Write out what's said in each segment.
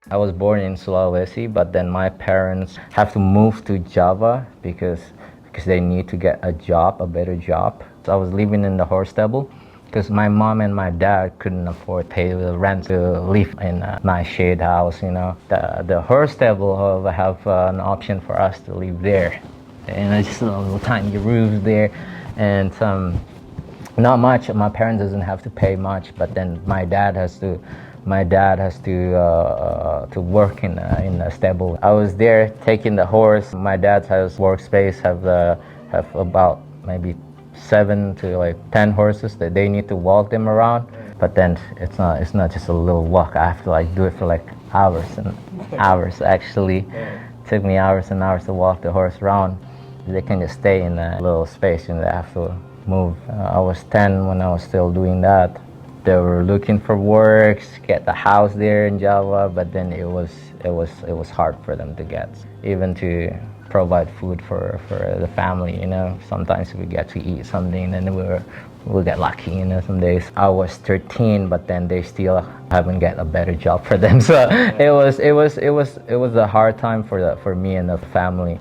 I was born in Sulawesi, but then my parents have to move to Java because they need to get a job, a better job. So I was living in the horse stable because my mom and my dad couldn't afford to pay the rent to live in a nice shade house. The horse stable, however, have an option for us to live there, and it's just a little tiny roof there, and not much. My parents doesn't have to pay much, but then my dad has to work in a stable. I was there taking the horse. My dad's house workspace have about maybe 7 to like 10 horses that they need to walk them around. But then it's not just a little walk. I have to like do it for like hours and hours. Actually, it took me hours and hours to walk the horse around. They can just stay in a little space and they have to move. I was 10 when I was still doing that. They were looking for work, get the house there in Java, but then it was hard for them to get, even to provide food for the family. Sometimes we get to eat something and we'll get lucky. Some days I was 13, but then they still haven't get a better job for them. So it was a hard time for me and the family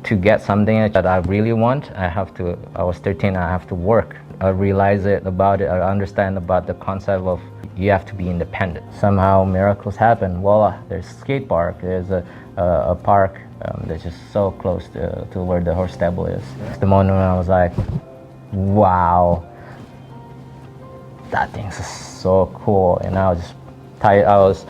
to get something that I really want. I was 13, I have to work. I realize about it, I understand about the concept of you have to be independent. Somehow miracles happen. Voila, there's a skate park, there's a park that's just so close to where the horse stable is. It's the moment when I was like, wow, that thing's so cool. And I was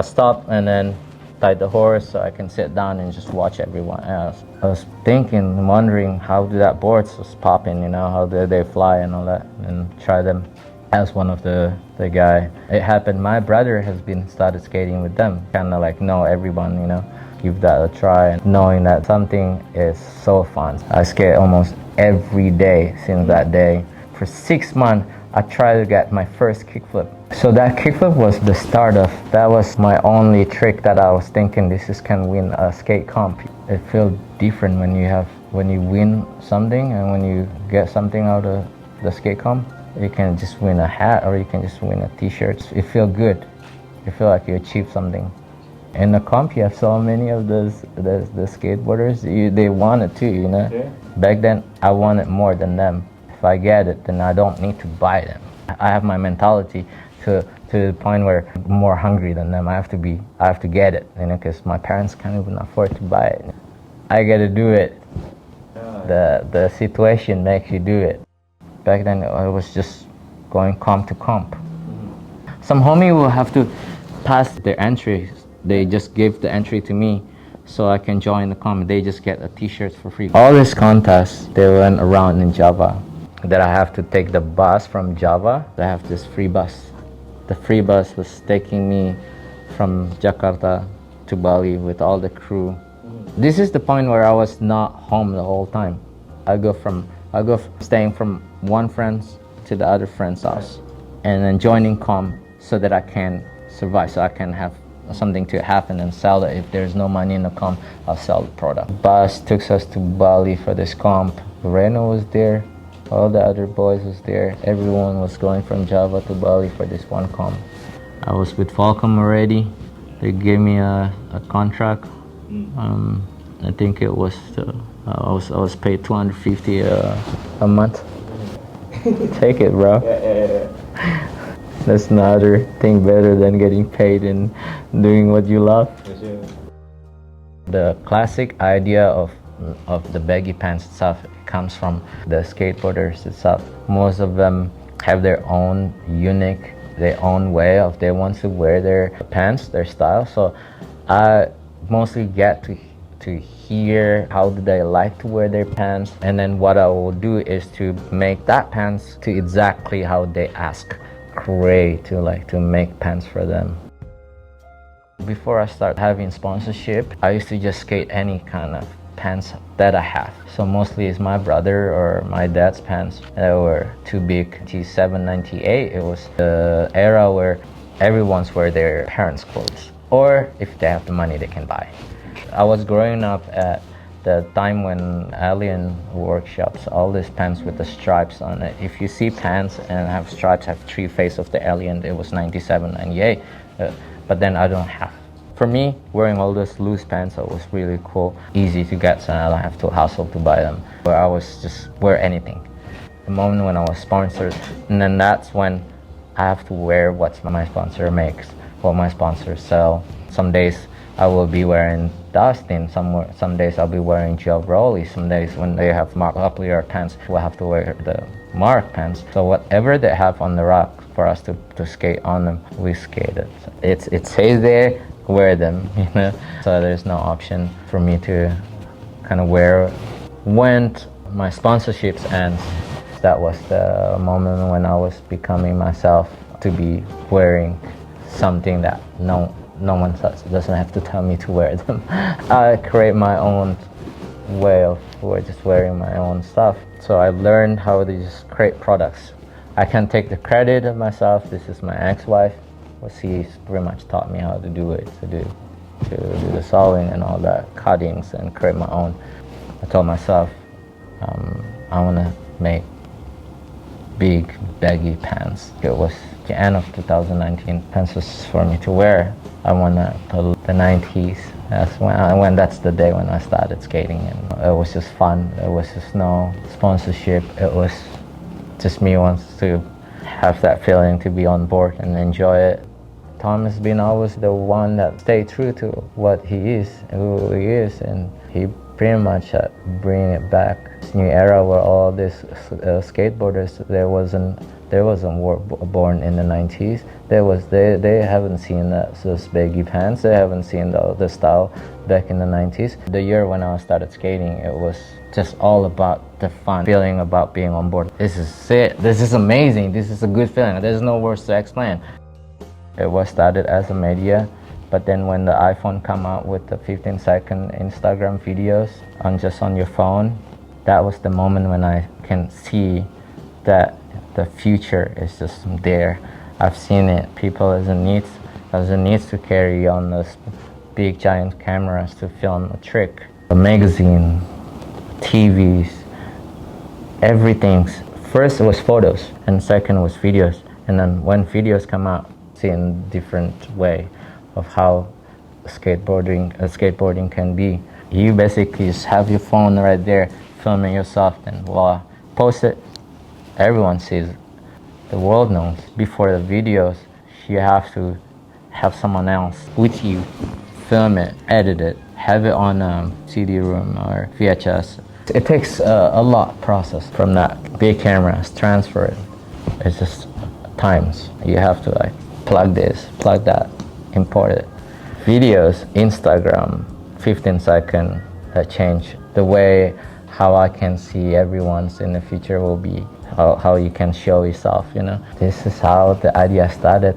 stopped and then tied the horse so I can sit down and just watch everyone else. I was thinking, wondering how do that boards was popping, how do they fly and all that, and try them. As one of the guy, it happened. My brother has been started skating with them, kind of like know everyone, give that a try, and knowing that something is so fun. I skate almost every day since that day. For 6 months, I tried to get my first kickflip. So that kickflip was the start of, that was my only trick that I was thinking can win a skate comp. It feels different when you win something and when you get something out of the skate comp. You can just win a hat or you can just win a t-shirt. It feels good. You feel like you achieved something. In the comp, you have so many of the skateboarders. They want it too, Yeah. Back then, I wanted more than them. If I get it, then I don't need to buy them. I have my mentality to the point where I'm more hungry than them. I have to get it, because my parents can't even afford to buy it. I gotta do it. The situation makes you do it. Back then, I was just going comp to comp. Some homie will have to pass their entries. They just give the entry to me so I can join the comp. They just get a t-shirt for free. All these contests, they went around in Java. That I have to take the bus from Java. I have this free bus. The free bus was taking me from Jakarta to Bali with all the crew. This is the point where I was not home the whole time. I go staying from one friend's to the other friend's house, and then joining comp so that I can survive, so I can have something to happen and sell it. If there's no money in the comp, I'll sell the product. Bus took us to Bali for this comp. Reno was there. All the other boys was there. Everyone was going from Java to Bali for this one comp. I was with Falcom already. They gave me a contract. I think it was I was paid 250 a month. Take it, bro. Yeah. That's another thing better than getting paid and doing what you love. The classic idea of the baggy pants itself comes from the skateboarders itself. Most of them have their own unique, their own way of they want to wear their pants, their style. So I mostly get to hear how do they like to wear their pants, and then what I will do is to make that pants to exactly how they ask Cray to make pants for them. Before I start having sponsorship, I used to just skate any kind of pants that I have. So mostly it's my brother or my dad's pants that were too big. 97, 98, it was the era where everyone's wear their parents' clothes, or if they have the money they can buy. I was growing up at the time when alien workshops, all these pants with the stripes on it. If you see pants and have stripes, have 3 faces of the alien, it was 97, 98. But then I don't have. For me, wearing all those loose pants, it was really cool, easy to get, so I don't have to hustle to buy them. But I was just wear anything. The moment when I was sponsored, and then that's when I have to wear what my sponsor makes, what my sponsors sell. Some days I will be wearing Dustin, some days I'll be wearing Gel Broly, some days when they have Mark Uplier pants, we'll have to wear the Mark pants. So whatever they have on the rack for us to skate on them, we skate it. It says there, wear them, you know. So there's no option for me to kind of wear. When my sponsorships ends, that was the moment when I was becoming myself, to be wearing something that no one doesn't have to tell me to wear them. I create my own way of just wearing my own stuff. So I learned how to just create products. I can take the credit of myself. This is my ex-wife. Well, she pretty much taught me how to do it, to do the sewing and all that, cuttings, and create my own. I told myself, I want to make big baggy pants. It was the end of 2019. Pants was for me to wear. I want to put the 90s. That's the day when I started skating, and it was just fun. It was just no sponsorship. It was just me wants to have that feeling to be on board and enjoy it. Tom has been always the one that stayed true to what he is, who he is, and he pretty much bring it back. This new era where all these skateboarders, they wasn't born in the 90s. They haven't seen those baggy pants. They haven't seen the style back in the 90s. The year when I started skating, it was just all about the fun feeling about being on board. This is it. This is amazing. This is a good feeling. There's no words to explain. It was started as a media, but then when the iPhone come out with the 15-second Instagram videos on your phone, that was the moment when I can see that the future is just there. I've seen it. People doesn't need to carry on those big giant cameras to film a trick. A magazine, TVs, everything. First it was photos, and second was videos. And then when videos come out, see in different way of how skateboarding can be. You basically just have your phone right there, filming yourself, and voila, post it. Everyone sees it. The world knows. Before the videos, you have to have someone else with you, film it, edit it, have it on a CD-ROM or VHS. It takes a lot process from that big cameras, transfer it. It's just times. You have to plug this, plug that, import it. Videos, Instagram, 15-second, that change. The way how I can see everyone's in the future will be how you can show yourself, you know. This is how the idea started.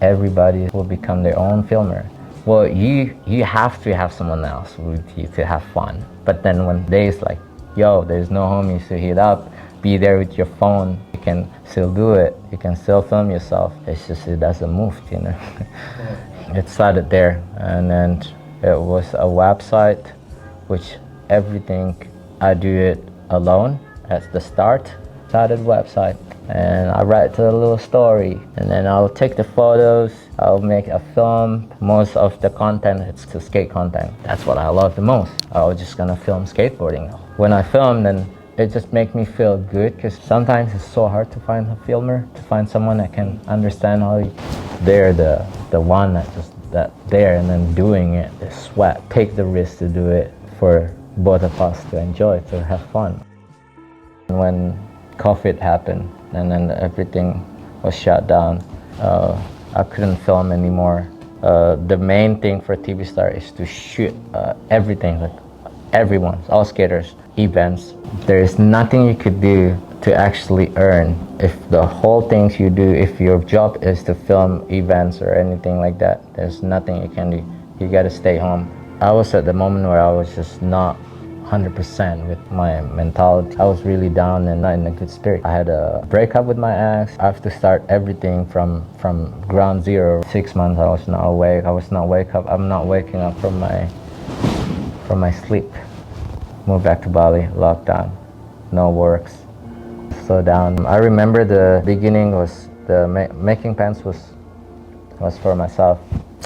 Everybody will become their own filmer. Well, you have to have someone else with you to have fun. But then when days like, yo, there's no homies to hit up, be there with your phone, you can still do it, you can still film yourself. It's just, it doesn't move, you know. It started there, and then it was a website, which everything I do it alone at the start. Started website, and I write a little story, and then I'll take the photos, I'll make a film. Most of the content, it's the skate content. That's what I love the most. I was just gonna film skateboarding. When I film, then it just makes me feel good, because sometimes it's so hard to find a filmer, to find someone that can understand how they're the one that there, and then doing it, the sweat, take the risk to do it for both of us to enjoy, to have fun. When COVID happened and then everything was shut down, I couldn't film anymore. The main thing for TV Star is to shoot everything, like everyone, all skaters, events. There is nothing you could do to actually earn if the whole things you do, if your job is to film events or anything like that, there's nothing you can do. You gotta stay home. I was at the moment where I was just not 100% with my mentality. I was really down and not in a good spirit. I had a breakup with my ex. I have to start everything from ground zero. 6 months I was not awake. I'm not waking up from my sleep. Moved back to Bali, lockdown, no works, so down. I remember the beginning was making pants was for myself.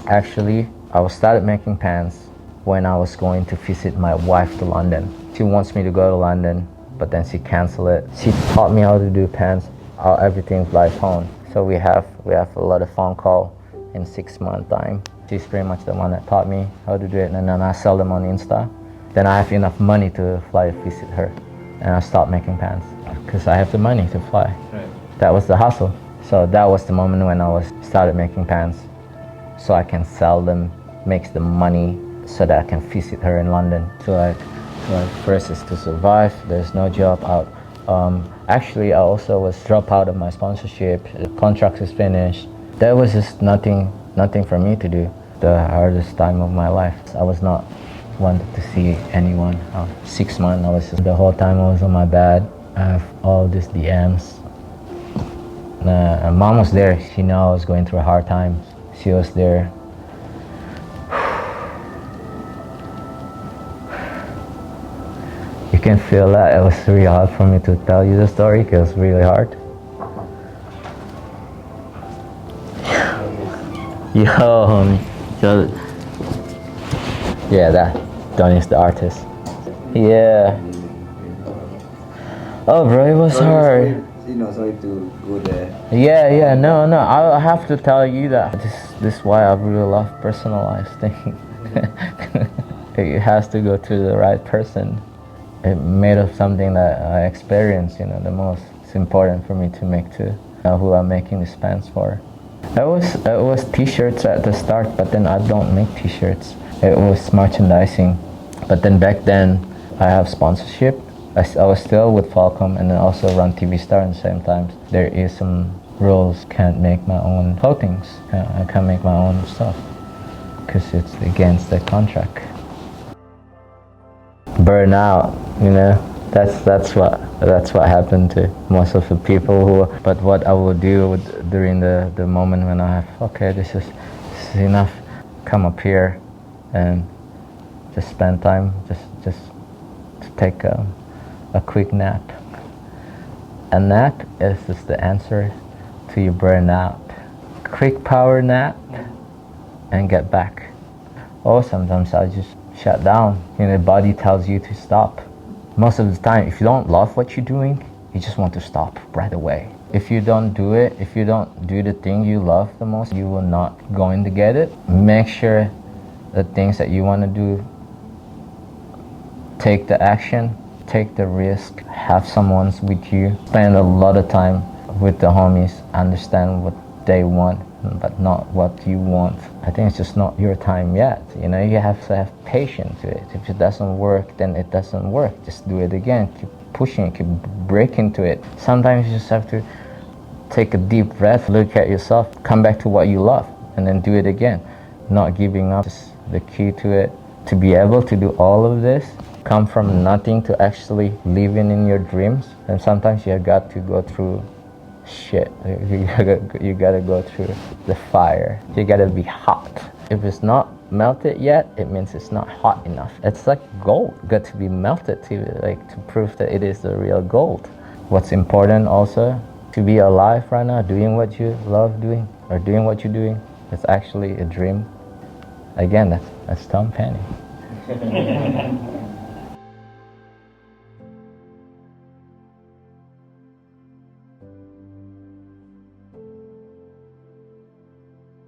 Actually, I started making pants when I was going to visit my wife to London. She wants me to go to London, but then she canceled it. She taught me how to do pants, how everything's by phone. So we have a lot of phone call in 6 month time. She's pretty much the one that taught me how to do it, and then I sell them on Insta. Then I have enough money to fly to visit her, and I stopped making pants because I have the money to fly. Right. That was the hustle. So that was the moment when I started making pants, so I can sell them, make the money, so that I can visit her in London. So like first is to survive. There's no job out. Actually, I also was dropped out of my sponsorship. The contract is finished. There was just nothing for me to do. The hardest time of my life. I was not wanted to see anyone. 6 months, I was just, the whole time I was on my bed. I have all these DMs. Mom was there. She knew I was going through a hard time. She was there. You can feel that. It was really hard for me to tell you the story because it was really hard. Yo, homie. So, yeah, that Donnie's the artist. Yeah. Oh, bro, it was hard. Sorry to go there. Yeah, no. I have to tell you that this is why I really love personalized things. It has to go to the right person. It made of something that I experienced, the most. It's important for me to make too. Who I'm making these pants for. It was t-shirts at the start, but then I don't make t-shirts. It was merchandising. But then back then, I have sponsorship. I was still with Falcom and then also run TV Star at the same time. There is some rules, can't make my own clothing. I can't make my own stuff because it's against the contract. Burnout, that's what happened to most of the people but what I would do during the moment when I have, okay, this is enough, come up here and just spend time, just to take a quick nap. A nap is just the answer to your burnout. Quick power nap and get back. Or sometimes I just shut down. The body tells you to stop. Most of the time, if you don't love what you're doing, you just want to stop right away. If you don't do it, if you don't do the thing you love the most, you will not going to get it. Make sure the things that you want to do, take the action, take the risk, have someone with you, spend a lot of time with the homies, understand what they want, but not what you want. I think it's just not your time yet. You have to have patience to it. If it doesn't work, then it doesn't work. Just do it again. Keep pushing, keep breaking to it. Sometimes you just have to take a deep breath, look at yourself, come back to what you love, and then do it again. Not giving up is the key to it. To be able to do all of this, come from nothing to actually living in your dreams, and sometimes you have got to go through shit. You gotta go through the fire. You gotta be hot. If it's not melted yet, it means it's not hot enough. It's like gold, got to be melted to prove that it is the real gold. What's important also, to be alive right now, doing what you love doing, or doing what you're doing, it's actually a dream. Again, that's Tom Penny.